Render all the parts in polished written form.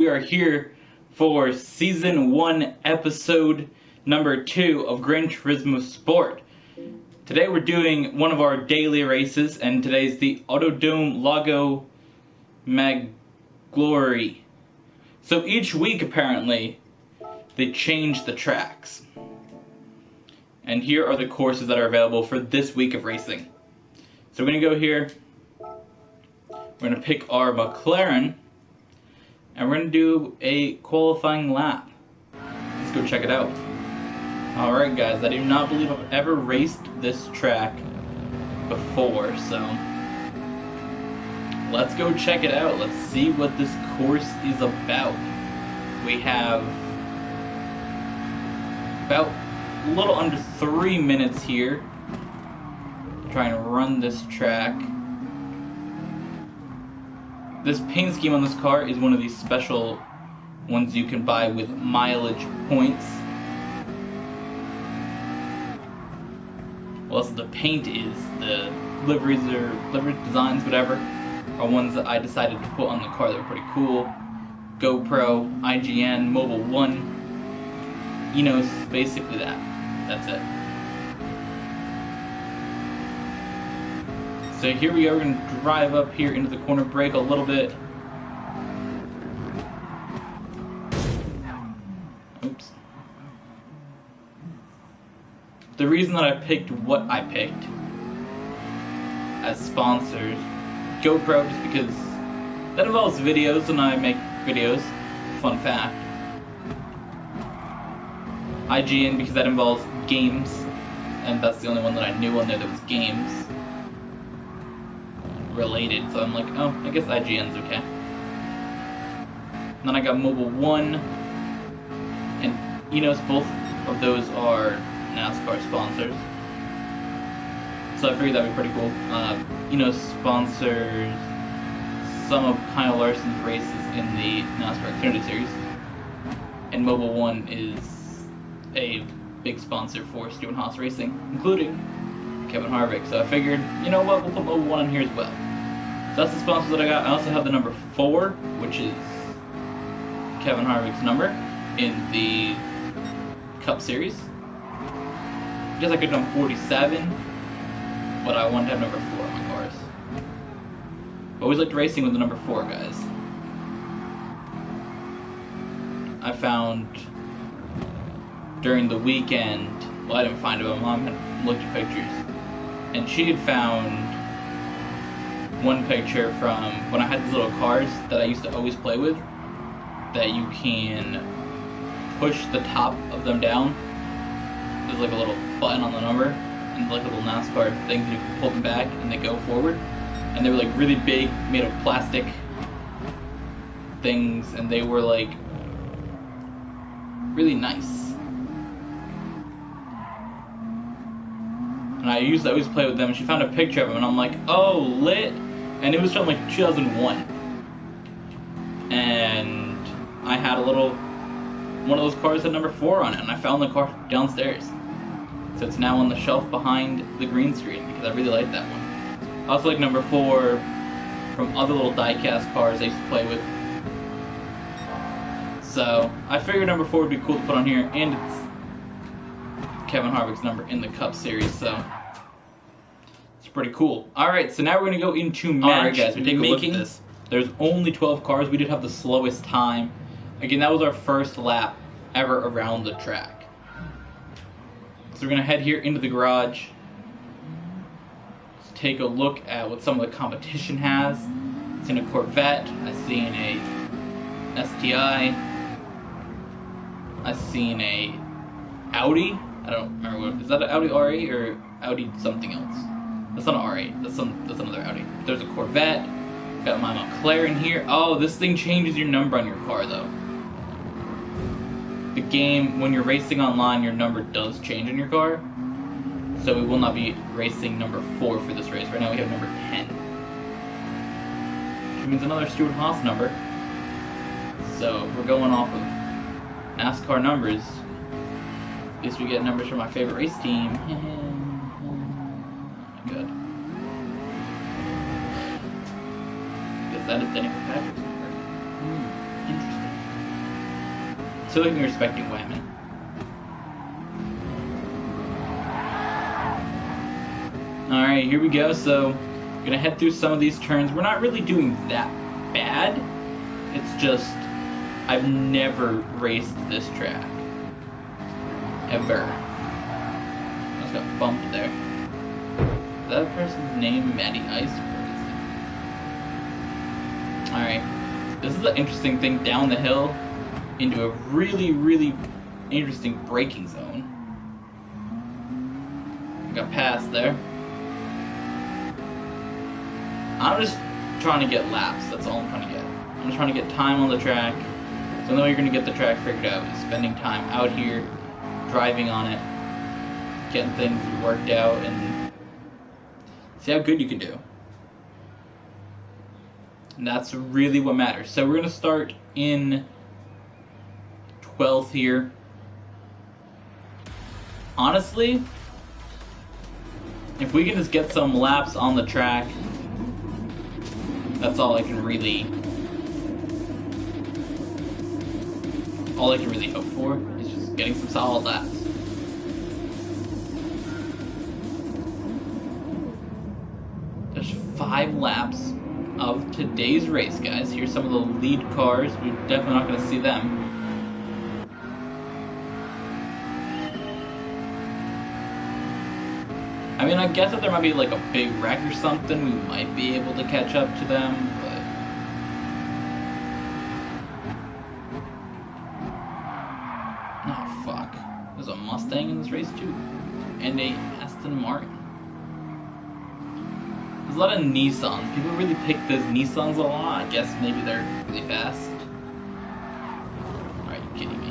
We are here for Season 1, Episode number 2 of Gran Turismo Sport. Today we're doing one of our daily races, and today's the Autodome Lago Maggiore. So each week, apparently, they change the tracks. And here are the courses that are available for this week of racing. So we're going to go here, we're going to pick our McLaren, and we're going to do a qualifying lap. Let's go check it out. Alright guys, I do not believe I've ever raced this track before, so let's go check it out. Let's see what this course is about. We have about a little under 3 minutes here trying to run this track. This paint scheme on this car is one of these special ones you can buy with mileage points. Well, that's what the paint is. The liveries or livery designs, whatever, are ones that I decided to put on the car that were pretty cool. GoPro, IGN, Mobile 1, Enos, basically that. That's it. So here we are, we're going to drive up here into the corner, brake a little bit. Oops. The reason that I picked what I picked as sponsors, GoPro, just because that involves videos and I make videos, fun fact. IGN because that involves games, and that's the only one that I knew on there that was games related, so I'm like, oh, I guess IGN's okay. And then I got Mobile 1 and Enos, both of those are NASCAR sponsors. So I figured that'd be pretty cool. Enos sponsors some of Kyle Larson's races in the NASCAR Xfinity Series. And Mobile 1 is a big sponsor for Stu and Haas Racing, including Kevin Harvick. So I figured, you know what, we'll put Mobile 1 in here as well. So that's the sponsors that I got. I also have the number 4, which is Kevin Harvick's number in the Cup Series. I guess I could have done 47, but I wanted to have number 4 on my cars. I always liked racing with the number 4, guys. I found during the weekend, well, I didn't find it, but my mom had looked at pictures, and she had found one picture from when I had these little cars that I used to always play with, that you can push the top of them down. There's like a little button on the number, and like little NASCAR things, and you can pull them back and they go forward. And they were like really big, made of plastic things, and they were like really nice. And I used to always play with them, and she found a picture of them, and I'm like, oh, lit! And it was from like 2001. And I had a little, one of those cars had number 4 on it, and I found the car downstairs. So it's now on the shelf behind the green screen, because I really like that one. I also like number 4 from other little die-cast cars I used to play with. So I figured number 4 would be cool to put on here, and it's Kevin Harvick's number in the Cup Series, so it's pretty cool. Alright, so now we're going to go into match. Alright guys, we take a look at this. There's only 12 cars. We did have the slowest time. Again, that was our first lap ever around the track. So we're going to head here into the garage. Let's take a look at what some of the competition has. I've seen a Corvette. I've seen a STI. I've seen a Audi. I don't remember what, is that an Audi R8 or Audi something else? That's not an R8, that's another Audi. There's a Corvette, got my McLaren here. Oh, this thing changes your number on your car though. The game, when you're racing online, your number does change in your car. So we will not be racing number 4 for this race. Right now we have number 10. Which means another Stewart Haas number. So we're going off of NASCAR numbers. At least we get numbers from my favorite race team. Good. Guess that is Denny Patrick's number. Interesting. So like you're respecting women. Alright, here we go. So, I'm gonna head through some of these turns. We're not really doing that bad. It's just, I've never raced this track. Ever. I just got bumped there. Is that person's name Matty Ice? Alright. This is the interesting thing, down the hill into a really, really interesting braking zone. I got past there. I'm just trying to get laps, that's all I'm trying to get. I'm just trying to get time on the track. So the way you're going to get the track figured out is spending time out here, driving on it, getting things worked out, and see how good you can do. And that's really what matters. So we're going to start in 12th here. Honestly, if we can just get some laps on the track, that's all I can really hope for, is just getting some solid laps. There's 5 laps of today's race, guys. Here's some of the lead cars. We're definitely not going to see them. I mean, I guess if there might be like a big wreck or something, we might be able to catch up to them, but oh fuck. There's a Mustang in this race too. And a Aston Martin. There's a lot of Nissans. People really pick those Nissans a lot. I guess maybe they're really fast. Are you kidding me?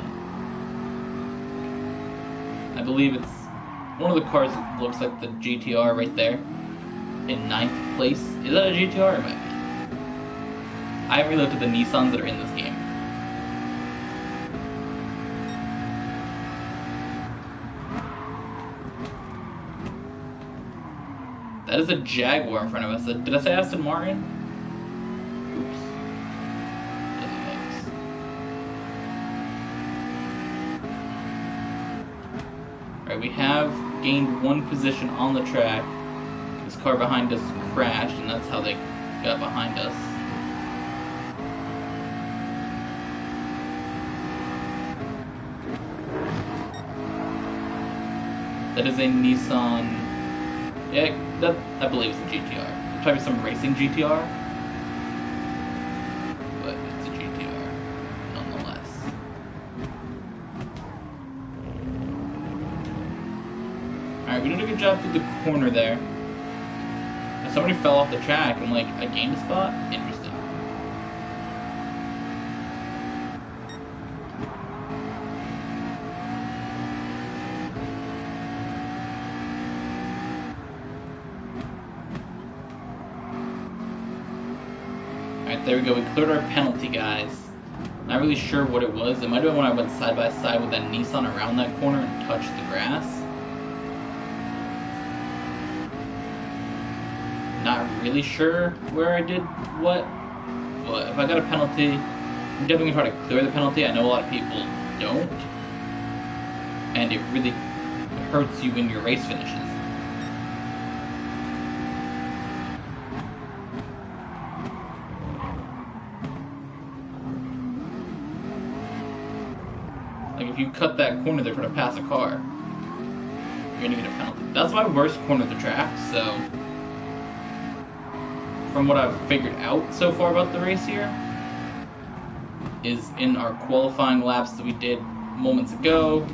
I believe it's one of the cars that looks like the GTR right there, in 9th place. Is that a GTR? It might be. I haven't really looked at the Nissans that are in this game. That is a Jaguar in front of us. Did I say Aston Martin? Oops. Alright, we have gained 1 position on the track. This car behind us crashed, and that's how they got behind us. That is a Nissan. Yeah, that I believe is a GTR. Probably some racing GTR, but it's a GTR nonetheless. Alright, we did a good job through the corner there. And somebody fell off the track and like I gained a spot? Interesting. Alright, there we go. We cleared our penalty, guys. Not really sure what it was. It might have been when I went side by side with that Nissan around that corner and touched the grass. Not really sure where I did what, but if I got a penalty, I'm definitely going to try to clear the penalty. I know a lot of people don't, and it really hurts you in your race finishes. Like if you cut that corner there trying to pass a car, you're going to get a penalty. That's my worst corner of the track, so from what I've figured out so far about the race here, is in our qualifying laps that we did moments ago,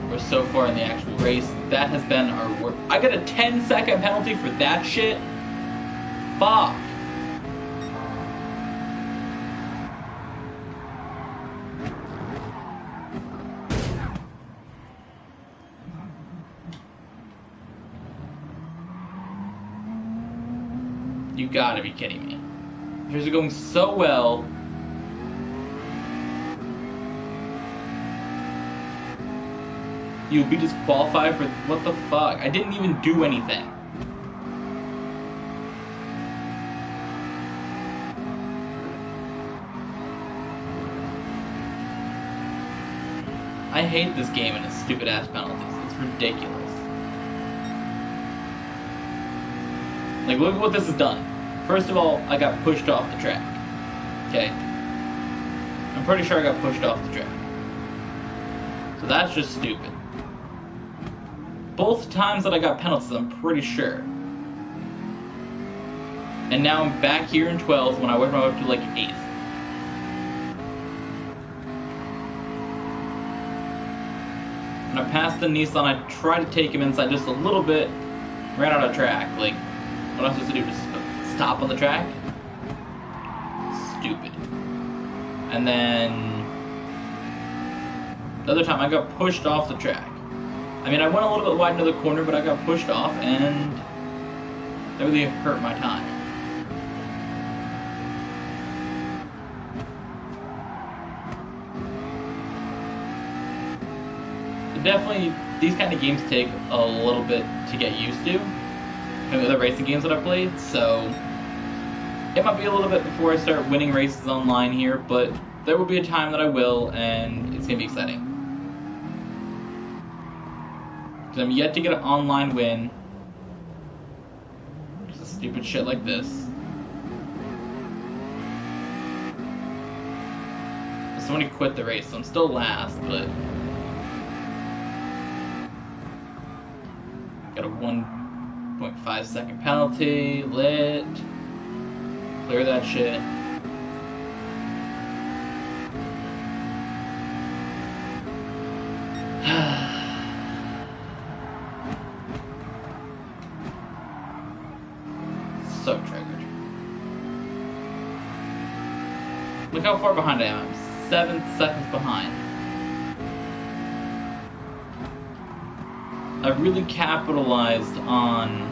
or so far in the actual race, that has been our worst. I got a 10-second penalty for that shit? Fuck. You gotta be kidding me. Things are going so well. You'll be disqualified for what the fuck? I didn't even do anything. I hate this game and its stupid ass penalties. It's ridiculous. Like, look at what this has done. First of all, I got pushed off the track. Okay? I'm pretty sure I got pushed off the track. So that's just stupid. Both times that I got penalties, I'm pretty sure. And now I'm back here in 12th when I worked my way up to like 8th. When I passed the Nissan, I tried to take him inside just a little bit, ran out of track. Like, what am I supposed to do? Just stop on the track? Stupid. And then the other time I got pushed off the track. I mean, I went a little bit wide into the corner, but I got pushed off, and that really hurt my time. So definitely, these kind of games take a little bit to get used to. And the other racing games that I've played, so it might be a little bit before I start winning races online here, but there will be a time that I will, and it's going to be exciting. Because I'm yet to get an online win. Just stupid shit like this. Somebody quit the race, so I'm still last, but got a 1.5 second penalty, lit. Clear that shit. So triggered. Look how far behind I am. I'm 7 seconds behind. I really capitalized on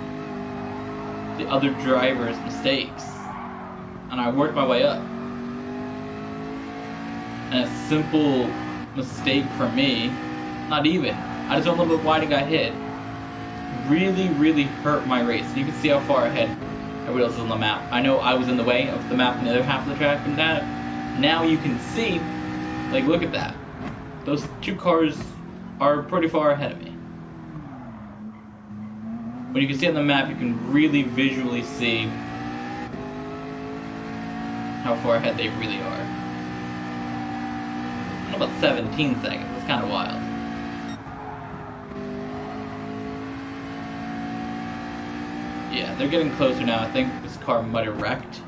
the other driver's mistakes, and I worked my way up. And a simple mistake for me, not even, I just went a little bit wide and got hit, really, really hurt my race. You can see how far ahead everybody else is on the map. I know I was in the way of the map on the other half of the track, but now you can see, like, look at that. Those two cars are pretty far ahead of me. When you can see on the map, you can really visually see how far ahead they really are. About 17 seconds. It's kind of wild. Yeah, they're getting closer now. I think this car might have wrecked.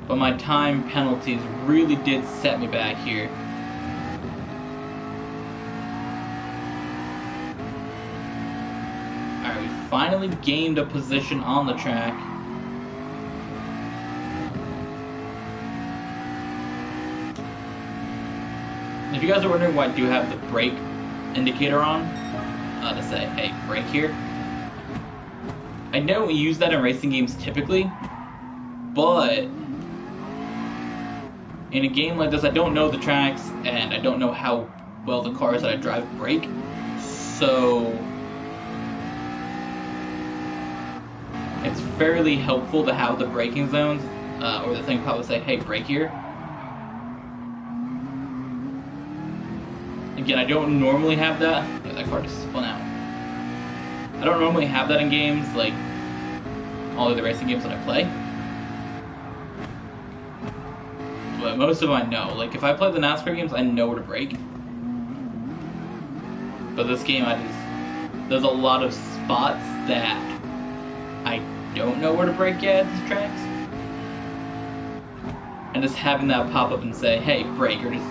But my time penalties really did set me back here. Alright, we finally gained a position on the track. If you guys are wondering why I do have the brake indicator on, to say, hey, brake here. I don't use that in racing games typically, but in a game like this, I don't know the tracks, and I don't know how well the cars that I drive brake, so it's fairly helpful to have the braking zones, or the thing probably say, hey, brake here. Again, I don't normally have that. Yeah, that car just spun out. I don't normally have that in games, like all of the racing games that I play. But most of them I know. Like, if I play the NASCAR games, I know where to brake. But this game, there's a lot of spots that I don't know where to brake yet at these tracks. And just having that pop up and say, hey, brake, or just,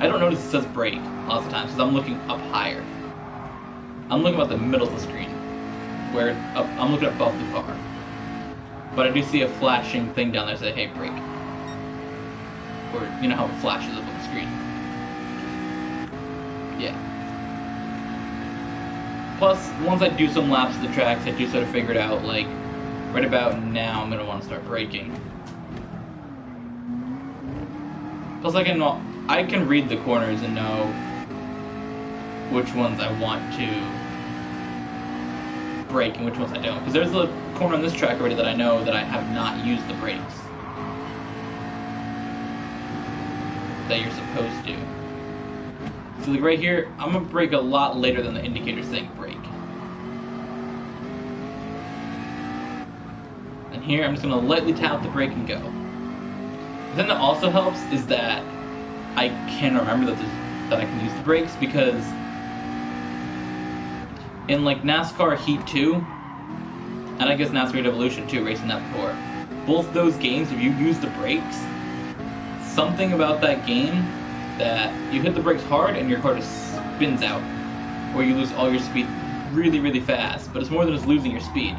I don't notice it says brake lots of times because I'm looking up higher. I'm looking about the middle of the screen, where I'm looking above the car. But I do see a flashing thing down there that says, hey, brake. Or, you know how it flashes up on the screen. Yeah. Plus, once I do some laps of the tracks, I do sort of figure it out, like, right about now I'm going to want to start braking. Plus, I can read the corners and know which ones I want to brake and which ones I don't. Because there's a corner on this track already that I know that I have not used the brakes. that you're supposed to. So like right here, I'm gonna brake a lot later than the indicator's saying brake. And here, I'm just gonna lightly tap the brake and go. The thing that also helps is that I can remember that I can use the brakes, because in like NASCAR Heat 2, and I guess NASCAR Evolution 2, racing that before, both those games, if you use the brakes, something about that game that you hit the brakes hard and your car just spins out, or you lose all your speed really, really fast. But it's more than just losing your speed.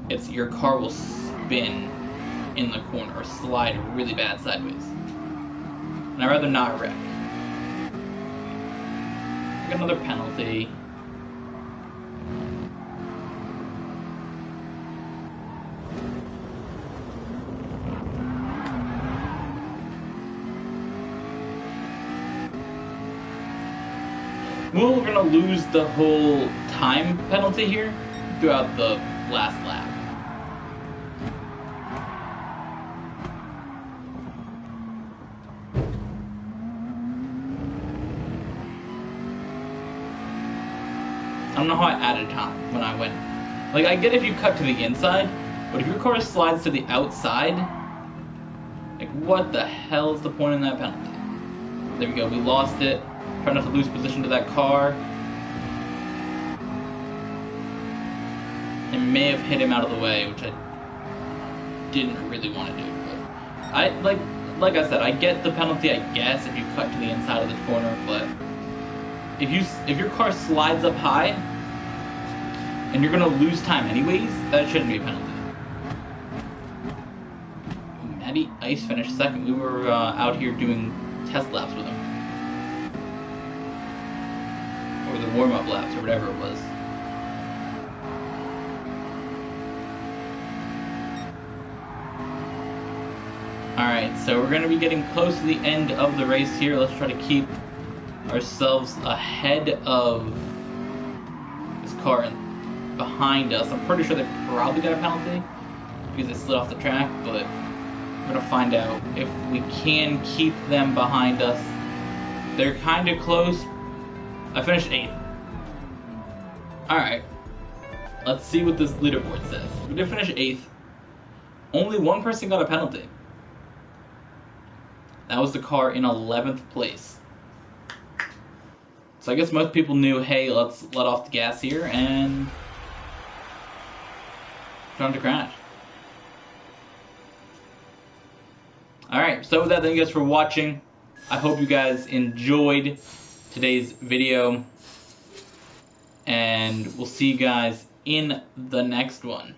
It's your car will spin in the corner or slide really bad sideways. And I'd rather not wreck. I got another penalty. Well, we're gonna lose the whole time penalty here throughout the last lap. I don't know how I added time when I went. Like, I get if you cut to the inside, but if your car slides to the outside, like, what the hell is the point in that penalty? There we go, we lost it. Trying not to lose position to that car. It may have hit him out of the way, which I didn't really want to do. But I like I said, I get the penalty, I guess, if you cut to the inside of the corner. But if your car slides up high and you're gonna lose time anyways, that shouldn't be a penalty. Matty Ice finished second. We were out here doing test laps with him. Or the warm-up laps, or whatever it was. Alright, so we're going to be getting close to the end of the race here. Let's try to keep ourselves ahead of this car and behind us. I'm pretty sure they probably got a penalty because they slid off the track, but we're going to find out if we can keep them behind us. They're kind of close. I finished 8th. Alright, let's see what this leaderboard says. We did finish 8th. Only one person got a penalty. That was the car in 11th place. So I guess most people knew, hey, let's let off the gas here and trying to crash. Alright, so with that, thank you guys for watching. I hope you guys enjoyed today's video. And we'll see you guys in the next one.